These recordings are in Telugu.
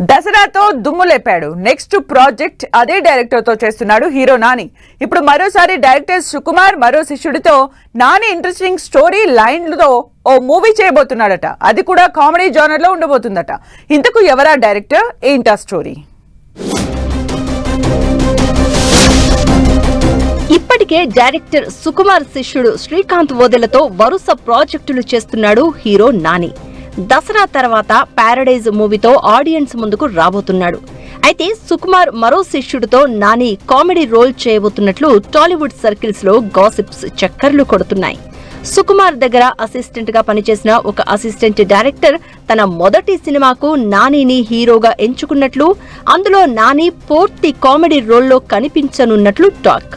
దసరాతో దుమ్ము లేపాడు. నెక్స్ట్ ప్రాజెక్ట్ అదే డైరెక్టర్ తో చేస్తున్నాడు హీరో నాని. ఇప్పుడు మరోసారి డైరెక్టర్ సుకుమార్ మరో శిష్యుడితో నాని ఇంట్రెస్టింగ్ స్టోరీ లైన్లతో ఓ మూవీ చేయబోతున్నాడట. అది కూడా కామెడీ జానర్ లో ఉండబోతుందట. ఇంతకు ఎవరా డైరెక్టర్, ఏంటా స్టోరీ? ఇప్పటికే డైరెక్టర్ సుకుమార్ శిష్యుడు శ్రీకాంత్ వోదెలతో వరుస ప్రాజెక్టులు చేస్తున్నాడు హీరో నాని. దసరా తర్వాత పారడైజ్ మూవీతో ఆడియన్స్ ముందుకు రాబోతున్నాడు. అయితే సుకుమార్ మరో శిష్యుడితో నాని కామెడీ రోల్ చేయబోతున్నట్లు టాలీవుడ్ సర్కిల్స్ లో గాసిప్స్ చక్కర్లు కొడుతున్నాయి. సుకుమార్ దగ్గర అసిస్టెంట్ గా పనిచేసిన ఒక అసిస్టెంట్ డైరెక్టర్ తన మొదటి సినిమాకు నానిని హీరోగా ఎంచుకున్నట్లు, అందులో నాని పూర్తి కామెడీ రోల్లో కనిపించనున్నట్లు టాక్.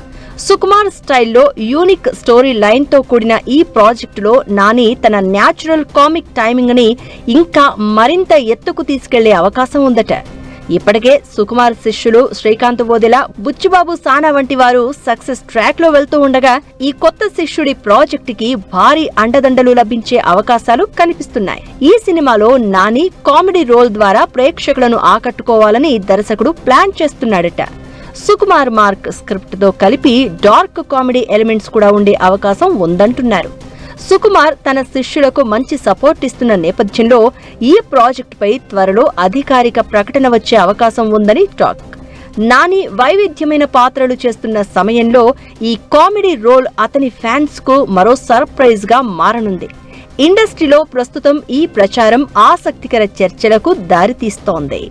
సుకుమార్ స్టైల్లో యూనిక్ స్టోరీ లైన్ తో కూడిన ఈ ప్రాజెక్టులో నాని తన న్యాచురల్ కామిక్ టైమింగ్ ని ఇంకా మరింత ఎత్తుకు తీసుకెళ్లే అవకాశం ఉందట. ఇప్పటికే సుకుమార్ శిష్యులు శ్రీకాంత్ వోదెల, బుచ్చిబాబు సానా వంటి వారు సక్సెస్ ట్రాక్ లో వెళ్తూ ఉండగా ఈ కొత్త శిష్యుడి ప్రాజెక్ట్ కి భారీ అండదండలు లభించే అవకాశాలు కనిపిస్తున్నాయి. ఈ సినిమాలో నాని కామెడీ రోల్ ద్వారా ప్రేక్షకులను ఆకట్టుకోవాలని దర్శకుడు ప్లాన్ చేస్తున్నాడట. సుకుమార్ మార్క్ స్క్రిప్ట్ తో కలిపి డార్క్ కామెడీ ఎలిమెంట్స్ కూడా ఉండే అవకాశం ఉందంటున్నారు. సుకుమార్ తన శిష్యులకు మంచి సపోర్ట్ ఇస్తున్న నేపథ్యంలో ఈ ప్రాజెక్టుపై త్వరలో అధికారిక ప్రకటన వచ్చే అవకాశం ఉందని టాక్. నాని వైవిధ్యమైన పాత్రలు చేస్తున్న సమయంలో ఈ కామెడీ రోల్ అతని ఫ్యాన్స్ కు మరో సర్ప్రైజ్ గా మారనుంది. ఇండస్ట్రీలో ప్రస్తుతం ఈ ప్రచారం ఆసక్తికర చర్చలకు దారితీస్తోంది.